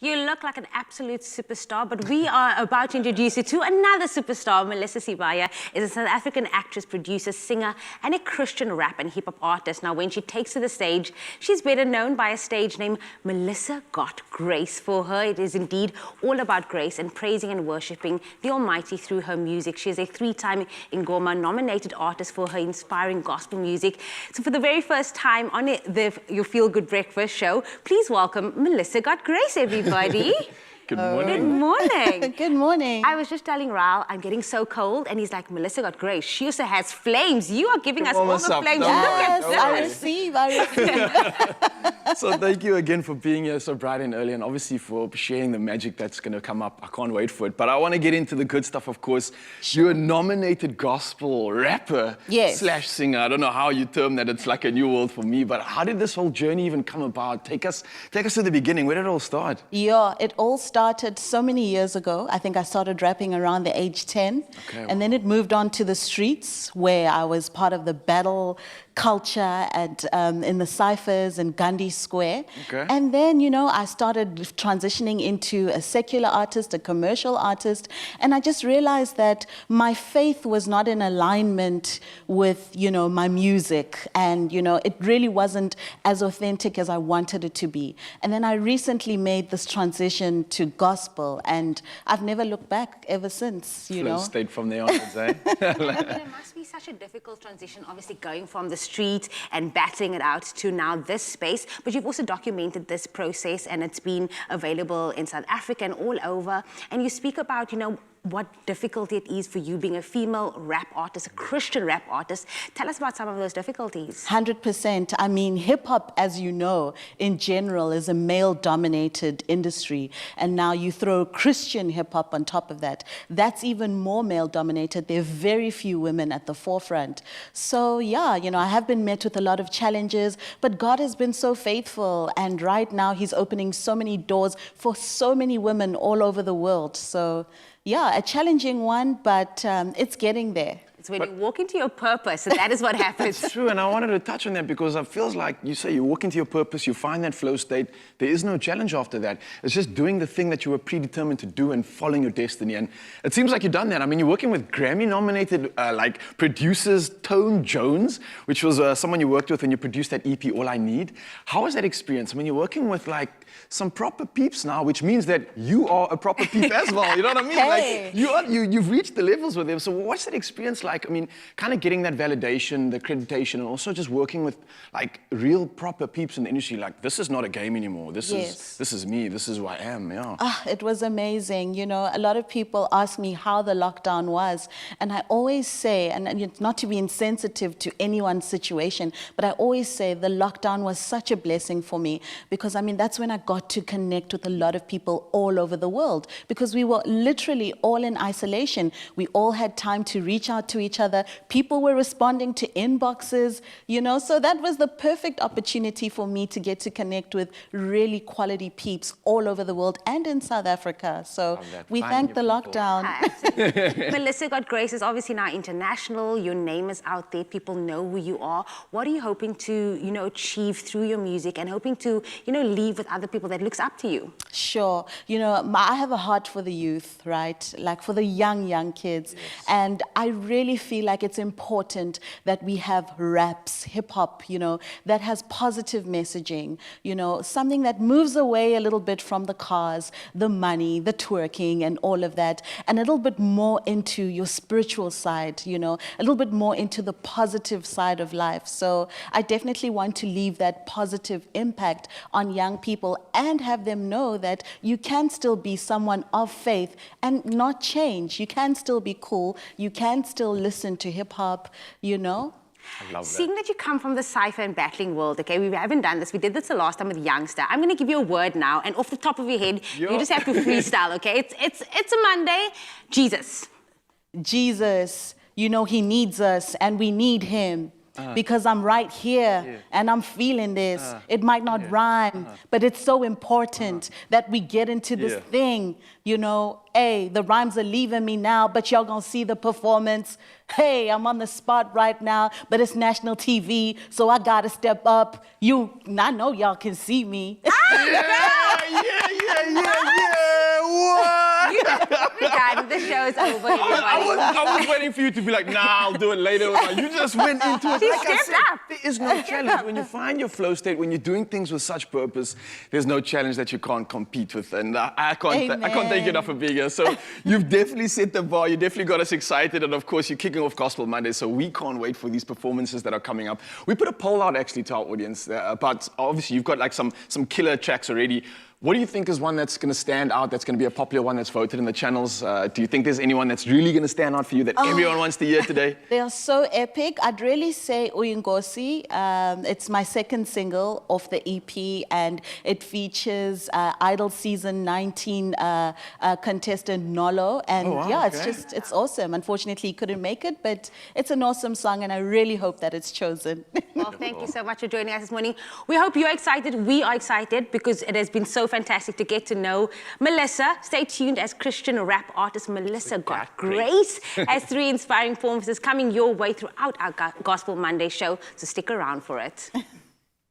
You look like an absolute superstar, but we are about to introduce you to another superstar. Melisa Sibaya is a South African actress, producer, singer, and a Christian rap and hip-hop artist. Now, when she takes to the stage, she's better known by a stage name, MelisaGotGrace. For her, it is indeed all about grace and praising and worshipping the Almighty through her music. She is a three-time Ingoma nominated artist for her inspiring gospel music. So for the very first time on your Feel Good Breakfast show, please welcome MelisaGotGrace, everybody. Good morning. Good morning. Good morning. I was just telling Raul, I'm getting so cold, and he's like, MelisaGotGrace, she also has flames. You are giving us all the flames. Yes, Look at I receive. So thank you again for being here so bright and early, and obviously for sharing the magic that's going to come up. I can't wait for it. But I want to get into the good stuff, of course. You're a nominated gospel rapper slash singer. I don't know how you term that. It's like a new world for me. But how did this whole journey even come about? Take us to the beginning. Where did it all start? Yeah, it all started so many years ago. I think I started rapping around the age 10. Okay, and then it moved on to the streets, where I was part of the battle culture and in the ciphers in Gandhi Square. Okay. And then, you know, I started transitioning into a secular artist, a commercial artist, and I just realized that my faith was not in alignment with, you know, my music, and, you know, it really wasn't as authentic as I wanted it to be. And then I recently made this transition to gospel, and I've never looked back ever since, you know. Stayed from there onwards, eh? But it must be such a difficult transition, obviously going from the street and battling it out to now this space. But you've also documented this process, and it's been available in South Africa and all over. And you speak about, you know, what difficulty it is for you being a female rap artist, a Christian rap artist. Tell us about some of those difficulties. 100%. I mean, hip-hop, as you know, in general, is a male-dominated industry. And now you throw Christian hip-hop on top of that. That's even more male-dominated. There are very few women at the forefront. So, yeah, you know, I have been met with a lot of challenges, but God has been so faithful. And right now, He's opening so many doors for so many women all over the world. So, yeah, a challenging one, but it's getting there. It's when you walk into your purpose, and that is what happens. It's true, and I wanted to touch on that because it feels like you say you walk into your purpose, you find that flow state, there is no challenge after that. It's just doing the thing that you were predetermined to do and following your destiny. And it seems like you've done that. I mean, you're working with Grammy-nominated like producers Tone Jones, which was someone you worked with when you produced that EP, All I Need. How was that experience? I mean, you're working with like some proper peeps now, which means that you are a proper peep as well. You know what I mean? Hey. Like you've reached the levels with them. So what's that experience like? I mean, kind of getting that validation, the accreditation, and also just working with like real proper peeps in the industry. Like, this is not a game anymore. This is me. This is who I am. Yeah. It was amazing. You know, a lot of people ask me how the lockdown was, and I always say, and not to be insensitive to anyone's situation, but I always say the lockdown was such a blessing for me, because I mean, that's when I got to connect with a lot of people all over the world, because we were literally all in isolation. We all had time to reach out to each other. People were responding to inboxes, you know, so that was the perfect opportunity for me to get to connect with really quality peeps all over the world and in South Africa. So we thank the lockdown. MelisaGotGrace is obviously now international. Your name is out there. People know who you are. What are you hoping to, you know, achieve through your music, and hoping to, you know, leave with other people that looks up to you? Sure. You know, I have a heart for the youth, right? Like for the young kids. And I really feel like it's important that we have raps, hip-hop, you know, that has positive messaging, you know, something that moves away a little bit from the cars, the money, the twerking, and all of that, and a little bit more into your spiritual side, you know, a little bit more into the positive side of life. So I definitely want to leave that positive impact on young people and have them know that you can still be someone of faith and not change. You can still be cool. You can still listen to hip-hop, you know? I love that. Seeing that you come from the cypher and battling world, okay, we haven't done this. We did this the last time with Youngster. I'm going to give you a word now, and off the top of your head, you just have to freestyle, okay? It's a Monday. Jesus. Jesus, you know, He needs us, and we need Him. Because I'm right here and I'm feeling this. It might not rhyme, but it's so important that we get into this thing, you know. Hey, the rhymes are leaving me now, but y'all gonna see the performance. Hey, I'm on the spot right now, but it's national TV, so I gotta step up. I know y'all can see me. Yeah. the show's over, everybody. I was waiting for you to be like, nah, I'll do it later. You just went into it. She Like I stepped said, up. there is no challenge. When you find your flow state, when you're doing things with such purpose, there's no challenge that you can't compete with. And I can't thank you enough for being here. So you've definitely set the bar. You definitely got us excited. And of course, you're kicking off Gospel Monday. So we can't wait for these performances that are coming up. We put a poll out actually to our audience. But obviously, you've got like some killer tracks already. What do you think is one that's going to stand out, that's going to be a popular one that's voted in the channels? Do you think there's anyone that's really going to stand out for you that everyone wants to hear today? They are so epic. I'd really say Uyingosi. It's my second single off the EP, and it features Idol Season 19 contestant Nolo. And it's awesome. Unfortunately, he couldn't make it, but it's an awesome song, and I really hope that it's chosen. Well, thank you so much for joining us this morning. We hope you're excited. We are excited because it has been so fantastic to get to know Melisa. Stay tuned as Christian rap artist MelisaGotGrace has 3 inspiring performances coming your way throughout our Gospel Monday show, so stick around for it.